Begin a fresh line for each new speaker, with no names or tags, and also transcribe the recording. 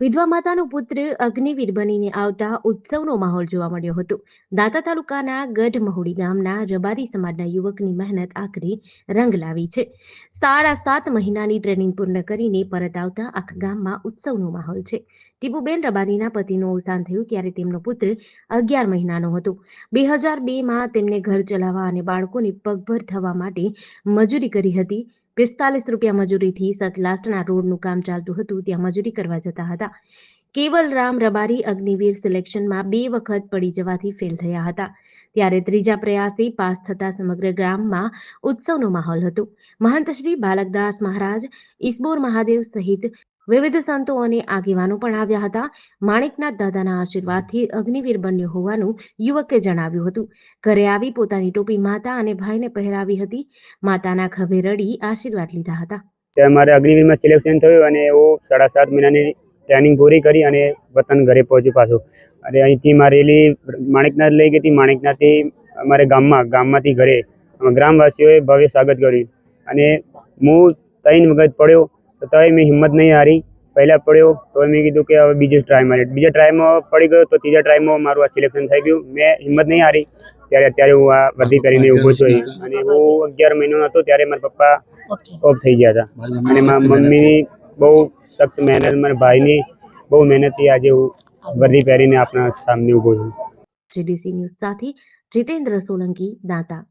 વિધવા માતાનો પુત્ર અગ્નિવીર બનીને આવતા ઉત્સવનો માહોલ જોવા મળ્યો હતો. દાંતા તાલુકાના ગઢમહુડી ગામના રબારી સમાજના યુવકની મહેનત આખરે રંગ લાવી છે. 7.5 મહિનાની ટ્રેનિંગ પૂર્ણ કરીને પરત આવતા આખા ગામમાં ઉત્સવનો માહોલ છે. ટીપુબેન રબારીના પતિનું અવસાન થયું ત્યારે તેમનો પુત્ર 11 મહિનાનો હતો. 2002માં તેમને ઘર ચલાવવા અને બાળકોને પગભર થવા માટે મજૂરી કરી હતી. 45 રૂપિયા મજૂરીથી સતલાસણા રોડનું કામ ચાલતું હતું, ત્યાં મજૂરી કરવા જતા હતા. કેવલરામ રબારી અગ્નિવીર સિલેક્શનમાં 2 વખત પડી જવાથી ફેલ થયા હતા. ત્યારે ત્રીજા પ્રયાસે પાસ થતા સમગ્ર ગામમાં ઉત્સવનો માહોલ હતો. મહંત શ્રી બાલકદાસ મહારાજ, ઈસબોર મહાદેવ સહિત વિવિધ સંતો અને આગેવાનો પણ આવ્યા હતા. માણેકનાથ દાદાના આશીર્વાદથી અગ્નિવીર બન્યો હોવાનું યુવકે જણાવ્યું હતું. ઘરે આવી પોતાની ટોપી માતા અને ભાઈને પહેરાવી હતી. માતાના ખભે રડી આશીર્વાદ લીધા હતા.
મારે અગ્નિવીરમાં સિલેક્શન થયું અને હું 7.5 મહિનાની ટ્રેનિંગ પૂરી કરી અને વતન ઘરે પહોંચ્યો પાછો. અને અહીંથી મારી રેલી માણેકનાથ લઈ ગઈ હતી. માણેકનાથથી અમારે ગામમાંથી ઘરે ગ્રામવાસીઓએ ભવ્ય સ્વાગત કર્યું. અને હું 3 વખત પડ્યો તો તોય મેં હિંમત નહીં હારી. પહેલાં પડ્યો તો મેં કીધું કે હવે બીજી ટ્રાય મારી. બીજા ટ્રાયમાં પડી ગયો તો ત્રીજા ટ્રાયમાં મારું આ સિલેક્શન થઈ ગયું. મેં હિંમત નહીં હારી. અત્યારે હું આ વર્દી પહેરીને ઊભો છું. અને હું 11 મહિનાનો હતો ત્યારે મારા પપ્પા ઓફ થઈ ગયા હતા. અને મારા મમ્મીની બહુ સખ્ત મહેનત, મારા ભાઈની બહુ મહેનતથી આજે હું વર્દી પહેરીને આપણા સામે ઊભો છું.
GDC ન્યૂઝ સાથે જીતેન્દ્ર સોલંકી, દાંતા.